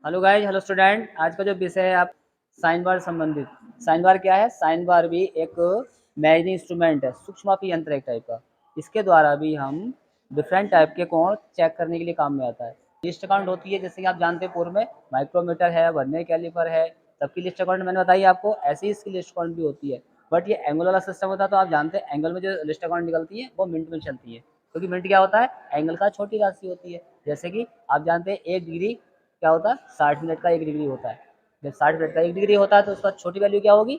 Hello guys, hello student. आज का जो विषय है आप साइन बार संबंधित। साइन बार क्या है? साइन बार भी एक मेजरिंग इंस्ट्रूमेंट है, सूक्ष्ममापी यंत्र एक टाइप का। इसके द्वारा भी हम डिफरेंट टाइप के कोण चेक करने के लिए काम में आता है। लिस्ट काउंट होती है, जैसे कि आप जानते हैं पूर्व में माइक्रोमीटर है, वर्नियर कैलिपर है, सबकी लिस्ट काउंट मैंने बताई आपको। ऐसी ही इसकी लिस्ट काउंट भी होती है, बट ये एंगल वाला सिस्टम होता है। तो आप जानते हैं एंगल में जो लिस्ट काउंट निकलती है वो मिनट में चलती है, क्योंकि मिनट क्या होता है? एंगल का छोटी राशि होती है। जैसे कि आप जानते हैं 1 डिग्री क्या होता है? 60 मिनट का 1 डिग्री होता है। जब 60 मिनट का 1 डिग्री होता है तो उसका छोटी वैल्यू क्या होगी?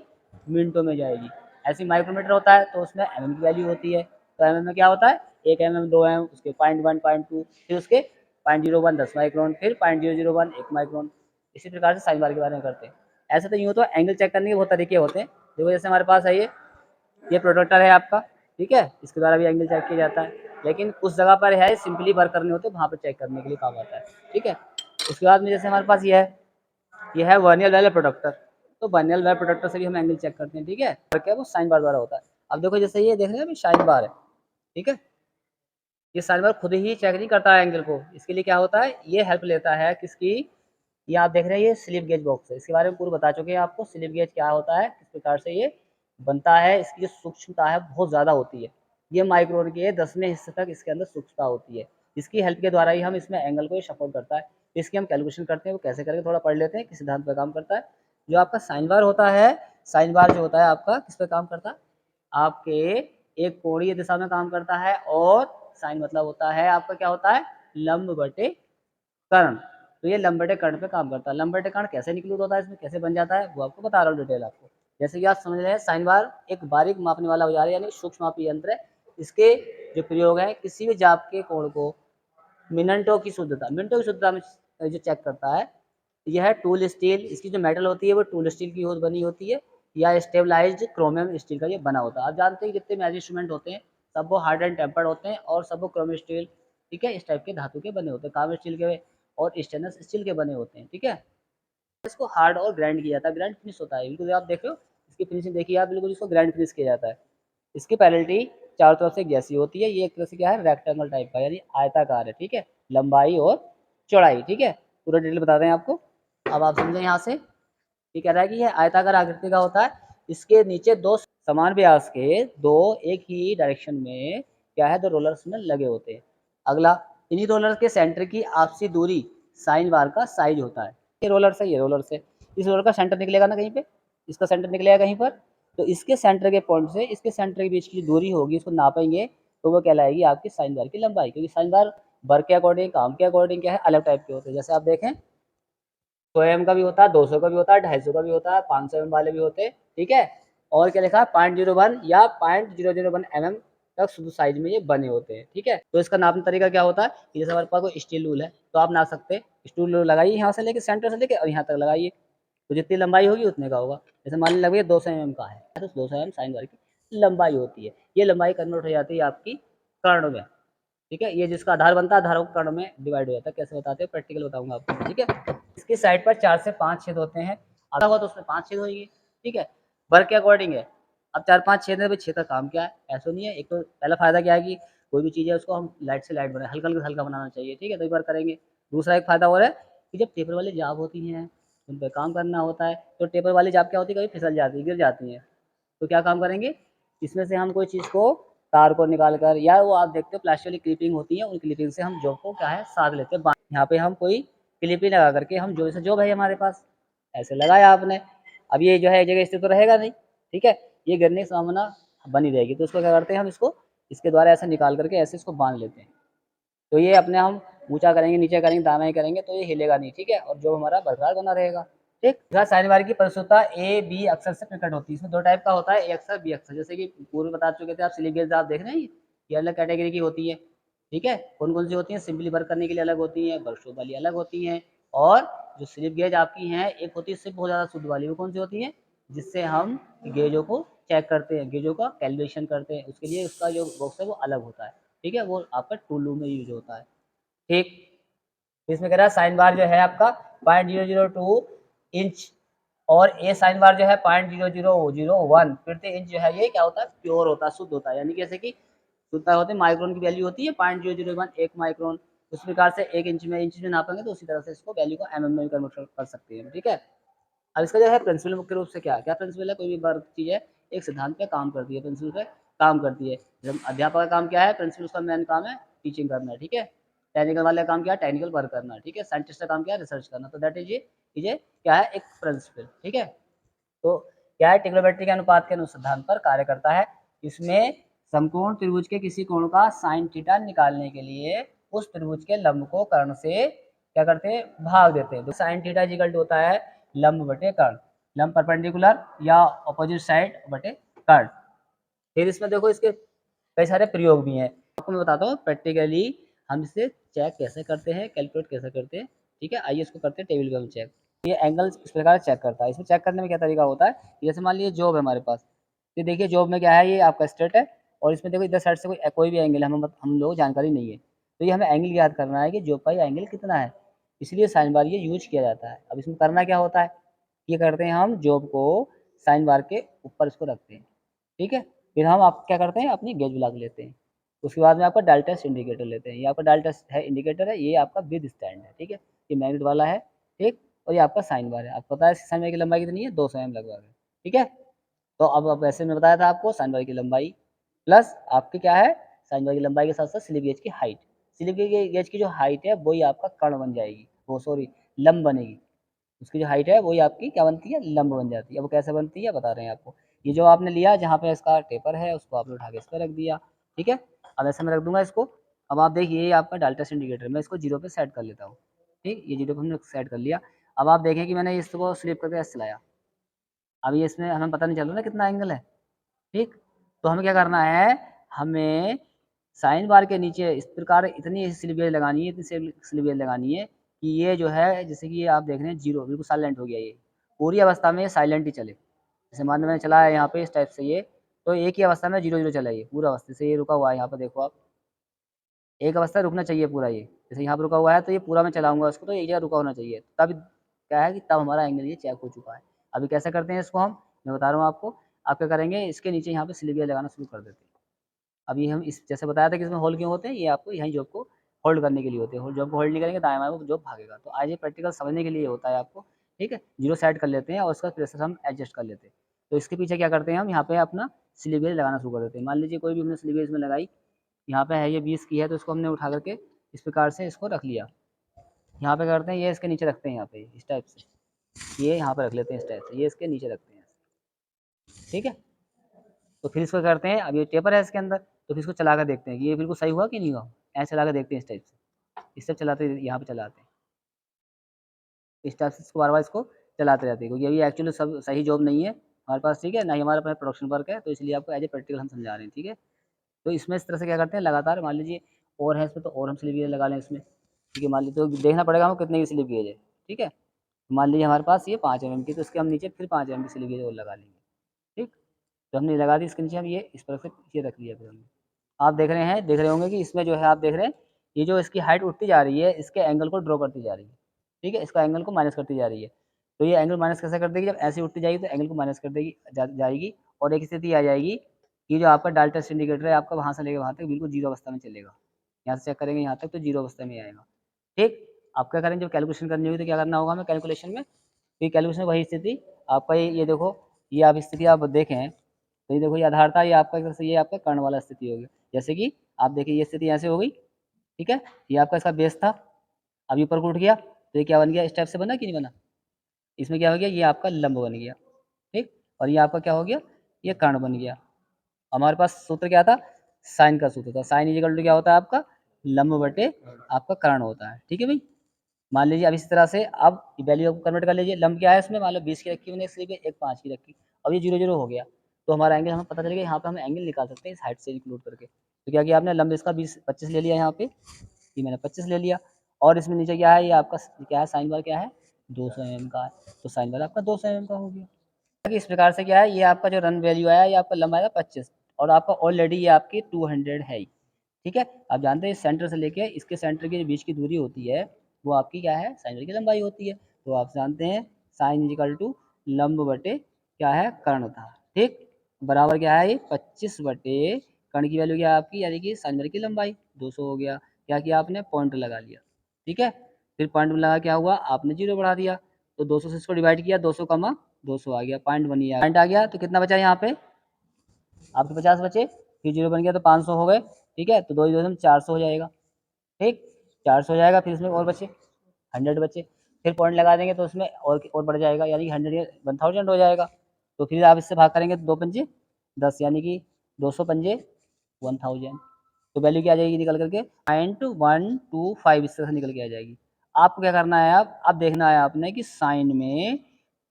मिनटों में जाएगी। ऐसे माइक्रोमीटर होता है तो उसमें एमएम की वैल्यू होती है। तो एमएम में क्या होता है? 1 एमएम, 2 एमएम, उसके 0.1, 0.2, फिर उसके 0.01 10 माइक्रोन, फिर 0.001 1 माइक्रोन। इसी प्रकार से साइन बार के बारे में करते हैं। ऐसे तो यूँ तो एंगल चेक करने के बहुत तरीके होते हैं। देखो जैसे हमारे पास है ये प्रोडक्टर है आपका, ठीक है, इसके द्वारा भी एंगल चेक किया जाता है। लेकिन कुछ जगह पर है सिंपली वर्क करने होते हैं, वहाँ पर चेक करने के लिए काम आता है, ठीक है। उसके बाद में जैसे हमारे पास ये है वर्नियर वाला प्रोडक्टर। तो वर्नियर वाला प्रोडक्टर से भी हम एंगल चेक करते हैं, ठीक है। और क्या वो साइन बार द्वारा होता है। अब देखो जैसे ये देख रहे हैं अभी साइन बार है, ठीक है। ये साइन बार खुद ही चेक नहीं करता है एंगल को। इसके लिए क्या होता है? ये हेल्प लेता है किसकी? ये आप देख रहे हैं, ये स्लिप गेज बॉक्स है। इसके बारे में पूरा बता चुके हैं आपको, स्लिप गेज क्या होता है, किस प्रकार से ये बनता है। इसकी जो सूक्ष्मता है बहुत ज़्यादा होती है। ये माइक्रोन के 10वें हिस्से तक इसके अंदर सूक्ष्मता होती है। इसकी हेल्प के द्वारा ही हम इसमें एंगल को सपोर्ट करता है। इसकी हम कैलकुलेशन करते हैं, वो कैसे करके थोड़ा पढ़ लेते हैं, किस सिद्धांत पर काम करता है। जो आपका साइन बार होता है, साइन बार जो होता है आपका किस पे काम करता है? आपके एक कोणीय दिशा में काम करता है। और साइन मतलब होता है आपका क्या होता है? लंब बटे कर्ण। तो ये लंब बटे कर्ण पे काम करता है। लंब बटे कर्ण कैसे इंक्लूड होता है इसमें, कैसे बन जाता है, वो आपको बता रहा हूँ डिटेल आपको। जैसे कि आप समझ रहे हैं, साइन बार एक बारीक मापने वाला औजार है, यानी सूक्ष्ममापी यंत्र है। इसके जो प्रयोग है, किसी भी जाप के कोण को मिनटों की शुद्धता में जो चेक करता है। यह टूल स्टील, इसकी जो मेटल होती है वो टूल स्टील की बनी होती है, या स्टेबलाइज्ड क्रोमियम स्टील का ये बना होता है। आप जानते हैं जितने मैजिक इंस्ट्रूमेंट होते हैं सब वो हार्ड एंड टेम्पर्ड होते हैं, और सब वो क्रोमियम स्टील, ठीक है, इस टाइप के धातु के बने होते हैं, कार्बन स्टील के और स्टेनलेस स्टील के बने होते हैं, ठीक है। इसको हार्ड और ग्राइंड किया जाता है, ग्राइंड फिनिश होता है। बिल्कुल आप देख रहे हो इसकी फिनिशिंग देखिए आप, बिल्कुल इसको ग्राइंड फिनिश किया जाता है। इसकी पैरेललिटी चारों तरफ से जैसी होती है। ये एक तरह से क्या है? रेक्टेंगल टाइप का, यानी आयताकार है, ठीक है, लंबाई और चौड़ाई, ठीक है। पूरा डिटेल बता रहे हैं आपको। अब आप समझें यहाँ से, ये कह रहा है कि यह आयताकार आकृति का होता है। इसके नीचे दो समान व्यास के दो एक ही डायरेक्शन में क्या है, दो रोलर्स में लगे होते हैं। अगला, इन्हीं रोलर के सेंटर की आपसी दूरी साइन बार का साइज होता है। ये रोलर से, ये रोलर से, इस रोलर का सेंटर निकलेगा ना कहीं पे, इसका सेंटर निकलेगा कहीं पर। तो इसके सेंटर के पॉइंट से इसके सेंटर के बीच की जो दूरी होगी उसको नापेंगे, तो वो कहलाएगी आपकी साइन बार की लंबाई। क्योंकि साइन बार वर्क के अकॉर्डिंग, काम के अकॉर्डिंग क्या है, अलग टाइप के होते हैं। जैसे आप देखें 100 एम का भी होता है, 200 का भी होता है, 250 का भी होता है, 500 एम वाले भी होते हैं, ठीक है। और क्या लिखा है? 0.01 या 0.001 एमएम तक शुद्ध साइज में ये बने होते हैं, ठीक है। तो इसका नापने तरीका क्या होता है कि जैसे हमारे पास कोई स्टील रूल है तो आप नाप सकते हैं। स्टील रूल लगाइए यहाँ से लेके, सेंटर से लेके और यहाँ तक लगाइए, तो जितनी लंबाई होगी उतने का होगा। जैसे मान लीजिए 200 एम का है तो 200 एम साइन बार की लंबाई होती है। ये लंबाई कन्वर्ट हो जाती है आपकी कर्ण में, ठीक है। ये जिसका आधार बनता है, आधारों के कर्ण में डिवाइड हो जाता है। कैसे बताते हैं, प्रैक्टिकल बताऊंगा आपको, ठीक है। इसकी साइड पर 4 से 5 छेद होते हैं। आधा हुआ तो उसमें 5 छेद होंगे, ठीक है, वर्ग के अकॉर्डिंग है। अब 4-5 छेद है, छेद का काम क्या है? ऐसा नहीं है। एक तो पहला फायदा क्या है कि कोई भी चीज़ है उसको हम लाइट से लाइट बनाए, हल्का हल्का हल्का बनाना चाहिए, ठीक है, तो एक बार करेंगे। दूसरा एक फायदा और है कि जब टेपर वाली जाब होती हैं, उन पर काम करना होता है, तो टेपर वाली जाब क्या होती है, कभी फिसल जाती है, गिर जाती है। तो क्या काम करेंगे, इसमें से हम कोई चीज़ को, तार को निकाल कर, या वो आप देखते हो प्लास्टिक वाली क्लिपिंग होती है, उन क्लिपिंग से हम जॉब को क्या है साध लेते हैं। यहाँ पे हम कोई क्लिपिंग लगा करके हम जो से जॉब है हमारे पास, ऐसे लगाया आपने। अब ये जो है एक जगह स्थिर तो रहेगा नहीं, ठीक है, ये गिरने की संभावना बनी रहेगी। तो उसको क्या करते हैं हम, इसको इसके द्वारा ऐसे निकाल करके ऐसे इसको बांध लेते हैं। तो ये अपने हम ऊंचा करेंगे, नीचे करेंगे, दाना करेंगे तो ये हिलेगा नहीं, ठीक है, और जो हमारा बरकरार बना रहेगा, ठीक। साइन बार की परिशुद्धता ए बी अक्षर से प्रकट होती है। इसमें दो टाइप का होता है, ए अक्षर बी अक्षर। जैसे कि पूर्व बता चुके थे आप, स्लिप गेज आप देख रहे हैं, ये अलग कैटेगरी की होती है, ठीक है। कौन कौन सी होती है? सिंपली वर्क करने के लिए अलग होती है, वर्कशॉप वाली अलग होती हैं। और जो स्लिप गेज आपकी हैं, एक होती है सिर्फ बहुत ज़्यादा शुद्ध वाली, वो कौन सी होती है? जिससे हम गेजों को चेक करते हैं, गेजों का कैलकुलेशन करते हैं, उसके लिए उसका जो बॉक्स है वो अलग होता है, ठीक है, वो आपका टूल रूम में यूज होता है, ठीक। इसमें कह रहा है साइन बार जो है आपका 0.002 इंच, और ए साइन बार जो है 0.0001 प्रति इंच जो है, ये क्या होता है? प्योर होता है, शुद्ध होता है। यानी जैसे कि शुद्धता होती है, माइक्रोन की वैल्यू होती है 0.001 1 माइक्रोन। उस प्रकार से 1 इंच में नापेंगे तो उसी तरह से इसको वैल्यू को mm में कन्वर्ट कर सकते हैं, ठीक है। अब इसका जो है प्रिंसिपल मुख्य रूप से क्या प्रिंसिपल है, कोई भी वर्क चीज़ है एक सिद्धांत पे काम करती है, प्रिंसिपल पे काम करती है। जब अध्यापक का काम क्या है, प्रिंसिपल उसका मेन काम है टीचिंग करना, ठीक है। टेक्निकल वाले का काम क्या है, टेक्निकल वर्क करना, ठीक है। साइंटिस्ट का काम क्या है, रिसर्च करना। तो दैट इज ये क्या है, एक प्रिंसिपल, ठीक है। तो क्या है, ट्रिग्नोमेट्री के अनुपात के सिद्धांत पर कार्य करता है। इसमें समकोण त्रिभुज के किसी कोण का साइन थीटा निकालने के लिए उस त्रिभुज के लंब को कर्ण से क्या करते हैं, भाग देते हैं। तो साइन थीटा इक्वल टू होता है लंब बटे कर्ण, लंब परपेंडिकुलर या ऑपोजिट साइड बटे कर्ण। फिर इसमें देखो इसके कई सारे प्रयोग भी हैं, आपको मैं बताता हूँ प्रैक्टिकली हम इसे चेक कैसे करते हैं, कैलकुलेट कैसे करते हैं, ठीक है। आइए इसको करते हैं टेबल पे हम चेक। ये एंगल इस प्रकार चेक करता है। इसमें चेक करने में क्या तरीका होता है, जैसे मान लीजिए जॉब है हमारे पास, ये देखिए जॉब में क्या है, ये आपका स्ट्रेट है और इसमें देखो इधर साइड से कोई भी एंगल हम लोग जानकारी नहीं है, तो ये हमें एंगल याद करना है कि जॉब का ये एंगल कितना है, इसलिए साइन बार ये यूज किया जाता है। अब इसमें करना क्या होता है, ये करते हैं हम जॉब को साइन बार के ऊपर इसको रखते हैं, ठीक है। फिर हम आप क्या करते हैं, अपनी गेज ब्लॉक लेते हैं। उसके बाद में आपका डायल टेस्ट इंडिकेटर लेते हैं। ये आपका डायल टेस्ट है, इंडिकेटर है, ये आपका विद स्टैंड है, ठीक है। ये मैग्नेट वाला है, ठीक। और ये आपका साइन बार है। आपको पता है साइन बार की लंबाई कितनी है, 200 mm लगभग है, ठीक है। तो अब वैसे में बताया था आपको साइन बार की लंबाई प्लस आपकी क्या है, साइन बार की लंबाई के साथ साथ स्लिप गेज की हाइट। स्लिप गेज की जो हाइट है वही आपका कर्ण बन जाएगी, वो सॉरी लंब बनेगी। उसकी जो हाइट है वही आपकी क्या बनती है, लंब बन जाती है। अब वो कैसे बनती है बता रहे हैं आपको। ये जो आपने लिया जहाँ पे इसका टेपर है उसको आपने उठा के इस पर रख दिया, ठीक है। अब ऐसे मैं रख दूंगा इसको। अब आप देखिए ये आपका डाल्टन इंडिकेटर, मैं इसको 0 पे सेट कर लेता हूँ, ठीक। ये 0 पे हमने सेट कर लिया। अब आप देखें कि मैंने इसको स्लिप करके ऐसे चलाया, अब ये इसमें हमें पता नहीं चल रहा ना कितना एंगल है, ठीक। तो हमें क्या करना है, हमें साइन बार के नीचे इस प्रकार इतनी स्लिप गेज लगानी है, इतनी स्लिप गेज लगानी है कि ये जो है, जैसे कि ये आप देख रहे हैं 0 बिल्कुल साइलेंट हो गया, ये पूरी अवस्था में साइलेंट ही चले। जैसे मान लो मैंने चलाया यहाँ पे इस टाइप से ये, तो एक ही अवस्था में 0 0 चला, ये पूरा अवस्था से ये रुका हुआ है। यहाँ पर देखो आप, एक अवस्था रुकना चाहिए पूरा, ये जैसे यहाँ पर रुका हुआ है तो ये पूरा मैं चलाऊंगा उसको तो एक जगह रुका होना चाहिए, तब क्या है कि तब हमारा एंगल ये चेक हो चुका है। अभी कैसे करते हैं इसको हम, मैं बता रहा हूँ आपको। आप क्या करेंगे, इसके नीचे यहाँ पे स्लिप गेज लगाना शुरू कर देते हैं। अभी हम इस जैसे बताया था कि इसमें होल क्यों होते हैं, ये आपको यहीं जॉब को होल्ड करने के लिए होते हैं। जॉब को होल्ड नहीं करेंगे दाएं बाएं वो जॉब भागेगा। तो आज ये प्रैक्टिकल समझने के लिए होता है आपको, ठीक है। 0 सेट कर लेते हैं और उसका प्रेशर हम एडजस्ट कर लेते हैं। तो इसके पीछे क्या करते हैं, हम यहाँ पे अपना स्लिप गेज लगाना शुरू कर देते हैं। मान लीजिए कोई भी हमने स्लिप गेज में लगाई, यहाँ पे है ये 20 की है, तो इसको हमने उठा करके इस प्रकार से इसको रख लिया। यहाँ पे करते हैं ये इसके नीचे रखते हैं, यहाँ पे इस टाइप से ये यहाँ पे रख लेते हैं, इस टाइप से ये इसके नीचे रखते हैं, ठीक है। तो फिर इसको करते हैं, अब ये टेपर है इसके अंदर, तो फिर इसको चला कर देखते हैं कि ये बिल्कुल सही हुआ कि नहीं हुआ। ऐसे चला कर देखते हैं इस टाइप से, इस टाइप चलाते यहाँ पे चलाते हैं, इस टाइप से इसको बार बार इसको चलाते रहते हैं, क्योंकि अभी एक्चुअली सब सही जॉब नहीं है हमारे पास, ठीक है ना, ही हमारा अपना प्रोडक्शन वर्क है, तो इसलिए आपको एज ए प्रैक्टिकल हम समझा रहे हैं, ठीक है। तो इसमें इस तरह से क्या करते हैं, लगातार मान लीजिए और है इसमें तो और हम स्लिप गेज लगा लें इसमें, ठीक है। मान लीजिए तो देखना पड़ेगा हमको कितने की स्लिप गेज है, ठीक है। मान लीजिए हमारे पास ये 5 mm की, तो इसके हम नीचे फिर 5 mm की स्लिप गेज और लगा लेंगे, ठीक। तो हमने लगा दी इसके नीचे, हम ये इस तरह से ये रख लिया फिर हमने। आप देख रहे होंगे कि इसमें जो है आप देख रहे हैं ये जो इसकी हाइट उठती जा रही है, इसके एंगल को ड्रॉ करती जा रही है, ठीक है। इसका एंगल को माइनस करती जा रही है। तो ये एंगल माइनस कैसे कर देगी, जब ऐसे उठती जाएगी तो एंगल को माइनस कर देगी जाएगी, और एक स्थिति आ जाएगी कि जो आपका डाल्टन इंडिकेटर है आपका वहाँ से लेकर वहाँ तक बिल्कुल 0 अवस्था में चलेगा। यहाँ से चेक करेंगे यहाँ तक तो 0 अवस्था में आएगा, ठीक। आप क्या करेंगे, जब कैलकुलेशन करनी होगी तो क्या करना होगा हमें कैलकुलेशन में, तो कैलकुलेशन वही स्थिति आपका ये देखो, ये आप स्थिति आप देखें तो ये देखो ये आधार था, ये आपका जैसे ये आपका कर्ण वाला स्थिति हो गया। जैसे कि आप देखिए ये स्थिति ऐसे हो गई, ठीक है। ये आपका इसका बेस था, अब ऊपर को उठ गया तो ये क्या बन गया, इस टाइप से बना कि नहीं बना। इसमें क्या हो गया, ये आपका लंब बन गया, ठीक। और ये आपका क्या हो गया, ये कर्ण बन गया। हमारे पास सूत्र क्या था, साइन का सूत्र था। साइन इजिकल टू क्या होता है आपका, लंब बटे आपका कर्ण होता है, ठीक है भाई। मान लीजिए अब इस तरह से अब वैल्यू कन्वर्ट कर लीजिए। लंब क्या है इसमें, मान लो 20 की रखी मैंने स्लिप है, एक 5 की रखी, अब ये 0 0 हो गया। तो हमारा एंगल हमें पता चल गया, यहाँ पे हम एंगल निकाल सकते हैं इस हाइट से इंक्लूड करके। तो क्या किया आपने, लंब इसका 25 ले लिया, यहाँ पे ये मैंने 25 ले लिया, और इसमें नीचे क्या है, ये आपका क्या है, साइन बार क्या है 200 mm का है, तो साइन बार आपका 200 mm का हो गया। इस प्रकार से क्या है, ये आपका जो रन वैल्यू आया ये आपका लंबा आएगा 25, और आपका ऑलरेडी ये आपकी 200 है ही, ठीक है। आप जानते हैं सेंटर से लेके इसके सेंटर के बीच की दूरी होती है वो आपकी क्या है, साइन की लंबाई होती है। तो आप जानते हैं साइन इजिकल टू लंब बटे क्या है, कर्ण था, ठीक। बराबर क्या है, ये 25 बटे कर्ण की वैल्यू क्या है आपकी, यानी कि साइन की लंबाई 200 हो गया। क्या किया आपने, पॉइंट लगा लिया, ठीक है। फिर पॉइंट में लगा क्या हुआ, आपने 0 बढ़ा दिया, तो 200 से इसको डिवाइड किया, 200 कमा 200 आ गया, पॉइंट बन गया, पॉइंट आ गया, तो कितना बचा यहाँ पे आपके 50 बचे, फिर 0 बन गया तो 500 हो गए, ठीक है। तो 2 2 में 400 हो जाएगा, ठीक, 400 हो जाएगा। फिर इसमें और बचे 100 बचे, फिर पॉइंट लगा देंगे तो उसमें और बढ़ जाएगा, यानी कि 100 1000 हो जाएगा। तो फिर आप इससे भाग करेंगे तो 2 पंजे 10, यानी कि 200 पंजे 1000। तो वैल्यू क्या आ जाएगी निकल करके 0.125 इस तरह से निकल के आ जाएगी। आपको क्या करना है, अब देखना है आपने कि साइन में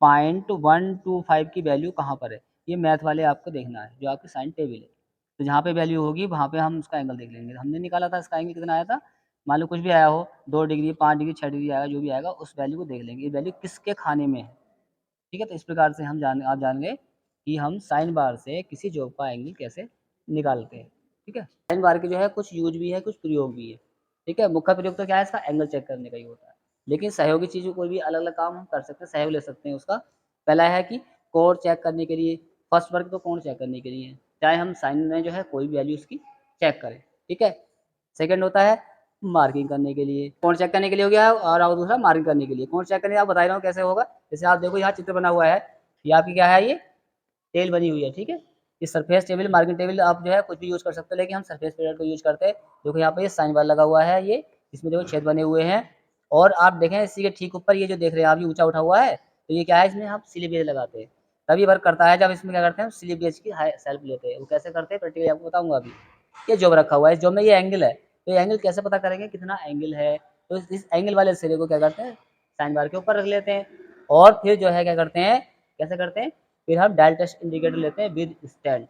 0.125 की वैल्यू कहाँ पर है। ये मैथ वाले आपको देखना है, जो आपकी साइन टेबल है। तो जहाँ पे वैल्यू होगी वहाँ पे हम उसका एंगल देख लेंगे। हमने निकाला था इसका एंगल कितना आया था, मान लो कुछ भी आया हो, 2 डिग्री 5 डिग्री 6 डिग्री आएगा, जो भी आएगा उस वैल्यू को देख लेंगे, ये वैल्यू किसके खाने में है, ठीक है। तो इस प्रकार से आप जान गए कि हम साइन बार से किसी जॉब का एंगल कैसे निकालते हैं, ठीक है। साइन बार के जो है कुछ यूज भी है, कुछ प्रयोग भी है, ठीक है। मुख्य प्रयोग तो क्या है, इसका एंगल चेक करने का ही होता है, लेकिन सहयोगी चीज़ों कोई भी अलग अलग काम हम कर सकते हैं, सहयोग ले सकते हैं उसका। पहला है कि कोण चेक करने के लिए, फर्स्ट वर्ग तो कोण चेक करने के लिए, चाहे हम साइन में जो है कोई भी वैल्यू उसकी चेक करें, ठीक है। सेकंड होता है मार्किंग करने के लिए, कोण चेक करने के लिए हो गया, और दूसरा मार्किंग करने के लिए। कोण चेक करने आप बता रहा हूँ कैसे होगा, जैसे आप देखो यहाँ चित्र बना हुआ है, ये आपकी क्या है, ये टेल बनी हुई है, ठीक है। इस सरफेस टेबल मार्किंग टेबल आप जो है कुछ भी यूज़ कर सकते हो, लेकिन हम सरफेस पीरियड को यूज़ करते हैं। देखो यहाँ पे ये साइन बार लगा हुआ है, ये इसमें देखो छेद बने हुए हैं, और आप देखें इसी के ठीक ऊपर ये जो देख रहे हैं आप, ये ऊंचा उठा हुआ है, तो ये क्या है, इसमें हम स्लिप गेज लगाते हैं, तभी वर्क करता है। जब इसमें क्या करते हैं, हम स्लिप गेज की हेल्प लेते हैं। वो कैसे करते हैं प्रैक्टिकली आपको बताऊंगा अभी। ये जॉब रखा हुआ है, इस जॉब में ये एंगल है, तो ये एंगल कैसे पता करेंगे कितना एंगल है, तो इस एंगल वाले सिरे को क्या करते हैं, साइन बार के ऊपर रख लेते हैं, और फिर जो है क्या करते हैं, कैसे करते हैं, फिर हम डायल टेस्ट इंडिकेटर लेते हैं with stand.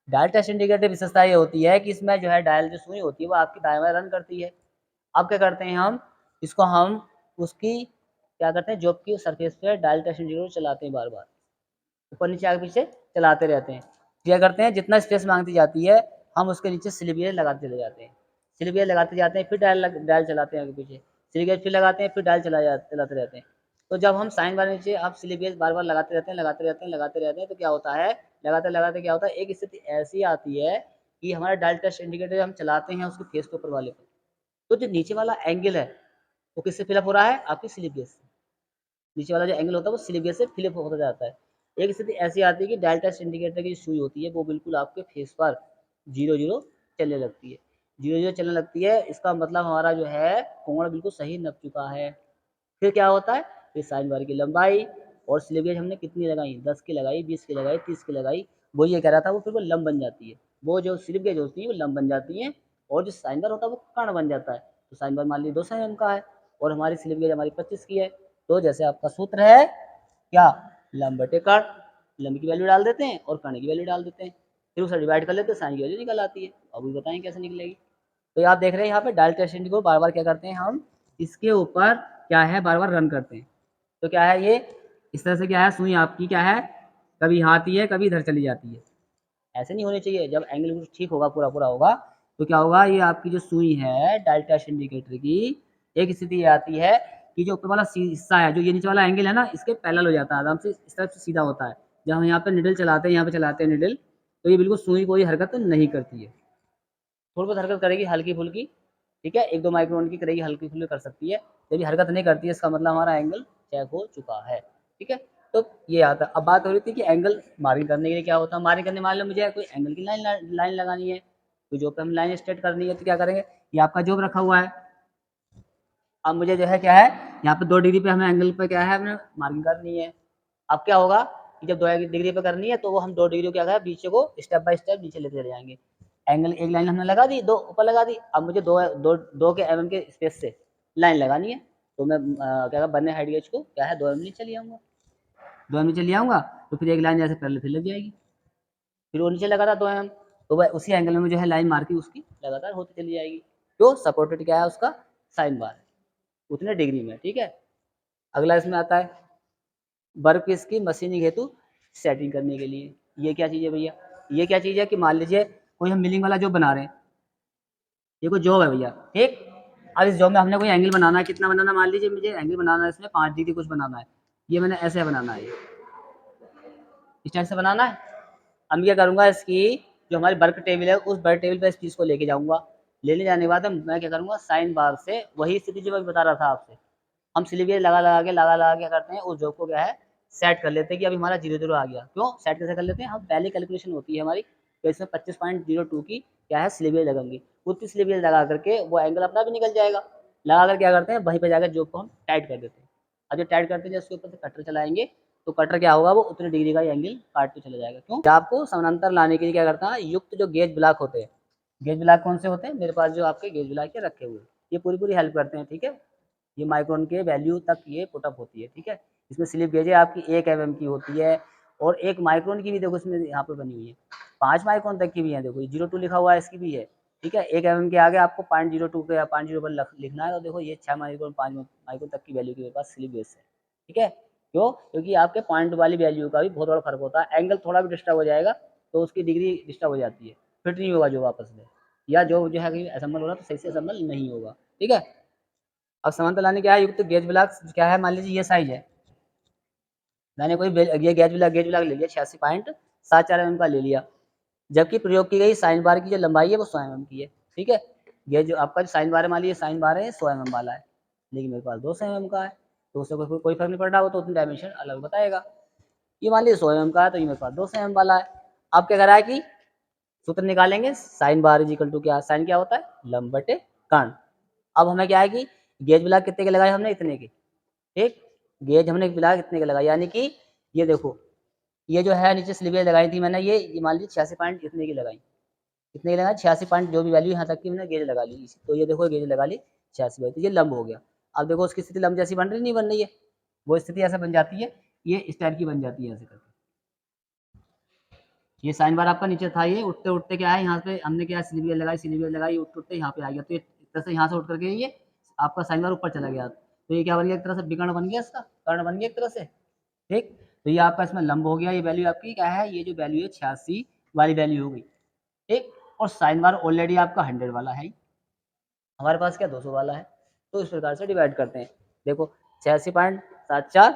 Dial test indicator विशेषता ये होती है कि इसमें जो है डायल जो सुई होती है वो आपकी दाएं बाएं रन करती है। अब क्या करते हैं, हम इसको हम उसकी क्या करते हैं, जॉब की सरफेस पे डायल टेस्ट इंडिकेटर चलाते हैं, बार बार ऊपर नीचे आगे पीछे चलाते रहते हैं। क्या करते हैं, जितना स्पेस मांगती जाती है हम उसके नीचे स्लिप गेज लगाते चले जाते हैं, स्लिप गेज लगाते जाते हैं, फिर डायल चलाते हैं आगे पीछे, स्लिप गेज फिर लगाते हैं, फिर डायल चलाते रहते हैं। तो जब हम साइन बार नीचे आप स्लिप गेज बार बार लगाते रहते हैं, तो क्या होता है, लगाते लगाते क्या होता है, एक स्थिति ऐसी आती है कि हमारा डायल टेस्ट इंडिकेटर हम चलाते हैं उसके फेस के ऊपर वाले पर, तो जो नीचे वाला एंगल है वो किससे फिलअप हो रहा है, आपकी स्लिप गेज से। नीचे वाला जो एंगल होता है वो स्लिप गेज से फिलअप होता जाता है। एक स्थिति ऐसी आती है कि डायल टेस्ट इंडिकेटर की जो सुई होती है वो बिल्कुल आपके फेस पर 0 0 चलने लगती है, 0 0 चलने लगती है, इसका मतलब हमारा जो है कोण बिल्कुल सही नप चुका है। फिर क्या होता है, फिर साइन बार की लंबाई और स्लिप गेज हमने कितनी लगाई, 10 की लगाई, 20 की लगाई, 30 की लगाई, वो ये कह रहा था, वो फिर वो लंब बन जाती है, वो जो स्लिप गेज होती है वो लंब बन जाती है, और जो साइन बार होता है वो कर्ण बन जाता है। तो साइन बार मान लीजिए 200 mm का है, और हमारी स्लिप गेज हमारी 25 की है, तो जैसे आपका सूत्र है क्या, लंब बटे कर्ण, लंब की वैल्यू डाल देते हैं और कर्ण की वैल्यू डाल देते हैं, फिर उसे डिवाइड कर लेते हैं, साइन की वैल्यू निकल आती है। अब भी बताएं कैसे निकलेगी। तो आप देख रहे हैं यहाँ पे डायल टेस्ट को बार बार क्या करते हैं, हम इसके ऊपर क्या है बार बार रन करते हैं। तो क्या है ये, इस तरह से क्या है, सुई आपकी क्या है, कभी यहाँ आती है कभी इधर चली जाती है, ऐसे नहीं होनी चाहिए। जब एंगल ठीक होगा, पूरा पूरा होगा, तो क्या होगा, ये आपकी जो सुई है डायल टेस्ट इंडिकेटर की, एक स्थिति ये आती है कि जो ऊपर वाला हिस्सा है, जो ये नीचे वाला एंगल है ना, इसके पैरेलल हो जाता है, आराम से इस तरफ से सीधा होता है। जब हम यहाँ पे निडल चलाते हैं, यहाँ पे चलाते हैं निडल, तो ये बिल्कुल सुई कोई हरकत नहीं करती है, थोड़ी बहुत हरकत करेगी हल्की फुल्की, ठीक है, 1 2 माइक्रोन की करेगी, हल्की फुल्की कर सकती है। जब ये हरकत नहीं करती है, इसका मतलब हमारा एंगल चेक हो चुका है, ठीक है। तो ये आता है। अब बात हो रही थी कि एंगल मार्किंग करने के लिए क्या होता है, मार्किंग करने मान लो मुझे कोई एंगल की लाइन लगानी है, तो जो पे हम लाइन स्ट्रेट करनी है, तो क्या करेंगे, ये आपका जॉब रखा हुआ है। अब मुझे जो है क्या है, यहाँ पे 2 डिग्री पे हमें एंगल पे क्या है, हमें मार्किंग करनी है। अब क्या होगा कि जब 2 डिग्री पे करनी है, तो वो हम 2 डिग्री को क्या है, बीच को स्टेप बाय स्टेप नीचे लेते चले जाएंगे। एंगल एक लाइन हमने लगा दी, 2 ऊपर लगा दी, अब मुझे 2 के mm के स्पेस से लाइन लगानी है, तो मैं क्या बनने हाइट गेज को क्या है 2 mm नीचे ले आऊँगा, 2 mm नीचे ले आऊँगा, तो फिर एक लाइन जैसे पहले फिर लग जाएगी, फिर वो नीचे लगा था 2 mm, तो वह उसी एंगल में जो है लाइन मार्किंग उसकी लगातार होती चली जाएगी, जो सपोर्टेड क्या है उसका साइन बार है, उतने डिग्री में, ठीक है। अगला इसमें आता है वर्क पीस की मशीनिंग हेतु सेटिंग करने के लिए। ये क्या चीज़ है भैया, ये क्या चीज़ है कि मान लीजिए कोई हम मिलिंग वाला जॉब बना रहे हैं, ये कोई जॉब है भैया, ठीक। अब इस जॉब में हमने कोई एंगल बनाना है, कितना बनाना, मान लीजिए मुझे एंगल बनाना है इसमें 5 डिग्री कुछ बनाना है, ये मैंने ऐसे बनाना है, इस टाइप से बनाना है। अब क्या करूँगा, इसकी जो हमारी वर्क टेबल है उस वर्क टेबल पर इस चीज़ को लेके जाऊँगा, लेने जाने के बाद मैं क्या करूँगा, साइन बार से वही स्थिति जो मैं बता रहा था आपसे, हम स्लिप गेज लगा के क्या करते हैं, उस जॉब को क्या है सेट कर लेते हैं कि अभी हमारा 0-0 आ गया। क्यों सेट कैसे कर लेते हैं, हम पहले कैलकुलेशन होती है हमारी, तो इसमें 25.02 की क्या है स्लिप गेज लगेंगी, उतनी स्लिप गेज लगा करके वो एंगल अपना भी निकल जाएगा। लगा कर क्या करते हैं, वहीं पे जाकर जॉब को हम टाइट कर देते हैं। अब जब टाइट करते हैं, उसके ऊपर से कटर चलाएंगे, तो कटर क्या होगा, वो उतने डिग्री का एंगल काट के चला जाएगा। क्यों, आपको समानांतर लाने के लिए क्या करता है, युक्त जो गेज ब्लॉक होते हैं, गेज ब्लॉक कौन से होते हैं, मेरे पास जो आपके गेज ब्लॉक के रखे हुए, ये पूरी हेल्प करते हैं। ठीक है, ये माइक्रोन के वैल्यू तक ये पुटअप होती है। ठीक है, इसमें स्लिप गेज आपकी 1 mm की होती है, और 1 माइक्रोन की भी देखो इसमें यहाँ पे बनी हुई है, 5 माइक्रोन तक की भी है, देखो 02 लिखा हुआ है, इसकी भी है। ठीक है, 1 mm के आगे आपको 0.02 के या 0.01 लिखना है, और देखो ये 6 माइक्रोन 5 माइक्रोन तक की वैल्यू के मेरे पास स्लिप गेज है। ठीक है, क्यों, क्योंकि आपके पॉइंट वाली वैल्यू का भी बहुत बड़ा फर्क होता है, एंगल थोड़ा भी डिस्टर्ब हो जाएगा तो उसकी डिग्री डिस्टर्ब हो जाती है, फिट नहीं होगा जो वापस में, या जो है कि असेंबल हो रहा तो सही से असेंबल नहीं होगा। ठीक है, अब समांतर लाने क्या है, युक्त गेज ब्लॉक क्या है, मान लीजिए ये साइज है, मैंने कोई ये गेज ब्लॉक ले लिया 86.74 mm का ले लिया, जबकि प्रयोग की गई साइन बार की जो लंबाई है वो 100 mm की है। ठीक है, ये जो आपका जो साइन बार है, मान लीजिए साइन बार है 100 mm वाला है, लेकिन मेरे पास 200 mm का है, तो उससे कोई फर्क नहीं पड़ रहा हो, तो उसमें डायमेंशन अलग बताएगा। ये मान लीजिए 100 mm का है, तो ये मेरे पास 200 mm वाला है। अब क्या करा है कि सूत्र निकालेंगे, sine bar is equal to क्या, साइन क्या होता है, लंब बटे कर्ण। अब हमें क्या है कि गेज ब्लॉक कितने के लगाए हमने, इतने के। ठीक, गेज हमने ब्लॉक इतने के लगाए, यानी कि ये देखो, ये जो है नीचे स्लिप गेज लगाई थी मैंने, ये मान लीजिए 86 पॉइंट इतने की लगाई, कितने की लगाई, 86 पॉइंट जो भी वैल्यू यहाँ तक की मैंने गेज लगा ली, तो ये देखो गेज लगा ली 86 वैल्यू, तो ये लंब हो गया। अब देखो उसकी स्थिति लंब जैसी बन रही नहीं बन रही है, वो स्थिति ऐसे बन जाती है, ये इस टाइप की बन जाती है ऐसे करके। ये साइन बार आपका नीचे था, ये उठते उठते क्या है, यहाँ पे हमने क्या स्लिप गेज लगाई उठते उठते यहाँ पे आ गया, तो ये एक तरह से यहाँ से उठ करके ये आपका साइन बार ऊपर चला गया, तो ये क्या बन गया, एक तरह से विकर्ण बन गया, इसका कर्ण बन गया एक तरह से। ठीक, तो ये आपका इसमें लंब हो गया, ये वैल्यू आपकी क्या है, ये जो वैल्यू है 86 वाली वैल्यू हो गई। ठीक, और साइन बार ऑलरेडी आपका 100 वाला है, हमारे पास क्या 200 वाला है, तो इस प्रकार से डिवाइड करते हैं। देखो 86.74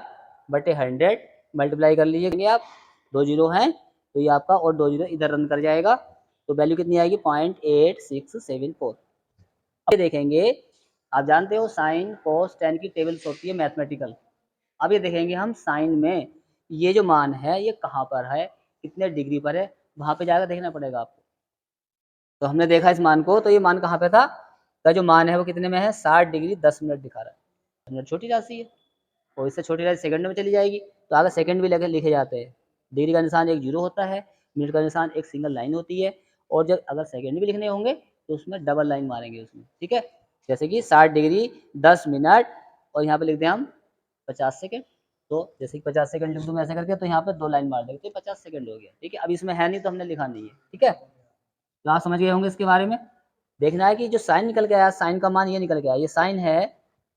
बटे 100 मल्टीप्लाई कर लीजिए आप, 2 जीरो हैं तो ये आपका, और 2 जीरो इधर रन कर जाएगा, तो वैल्यू कितनी आएगी 0.8674। अब ये देखेंगे, आप जानते हो साइन कोस टेन की टेबल्स होती है मैथमेटिकल। अब ये देखेंगे हम साइन में ये जो मान है ये कहाँ पर है, कितने डिग्री पर है, वहाँ पे जाकर देखना पड़ेगा आपको। तो हमने देखा इस मान को, तो ये मान कहाँ पे था, का जो मान है वो कितने में है, 60 डिग्री 10 मिनट दिखा रहा है। मिनट छोटी राशि है, और इससे छोटी राशि सेकंड में चली जाएगी, तो आगे सेकंड भी लिखे जाते हैं। डिग्री का निशान एक जीरो होता है, मिनट का निशान एक सिंगल लाइन होती है, और जब अगर सेकंड भी लिखने होंगे तो उसमें डबल लाइन मारेंगे उसमें। ठीक है, जैसे कि 60 डिग्री 10 मिनट, और यहाँ पे लिख दें हम 50 सेकेंड, तो जैसे कि 50 सेकंड लिख दूँ मैं ऐसे करके, तो यहाँ पे 2 लाइन मार देंगे, तो 50 सेकंड हो गया। ठीक है, अब इसमें है नहीं तो हमने लिखा नहीं है। ठीक है, तो आप समझ गए होंगे इसके बारे में। देखना है कि जो साइन निकल के आया, साइन का मान ये निकल के आया, ये साइन है,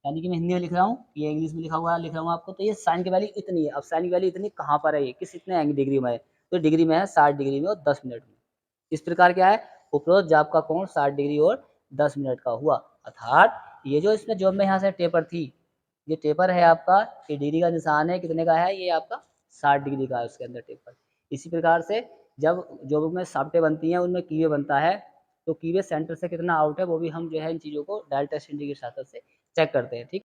यानी कि मैं हिंदी में लिख रहा हूँ, ये इंग्लिश में लिखा हुआ लिख रहा हूँ आपको, तो ये साइन की वैल्यू इतनी है। अब साइन की वैल्यू इतनी कहाँ पर है, ये किस इतने डिग्री में है, तो डिग्री में है 60 डिग्री में और 10 मिनट में। इस प्रकार क्या है, उपरोक्त जाप का कोण 60 डिग्री और 10 मिनट का हुआ, अर्थात ये जो इसमें जॉब में यहाँ से टेपर थी, ये टेपर है आपका, ये डिग्री का निशान है, कितने का है, ये आपका 60 डिग्री का है उसके अंदर टेपर। इसी प्रकार से जब जॉब में साप्टे बनती हैं उनमें कीवे बनता है, तो कीवे सेंटर से कितना आउट है वो भी हम जो है इन चीज़ों को डायल टेस्ट इंडिकेटर से चेक करते हैं। ठीक।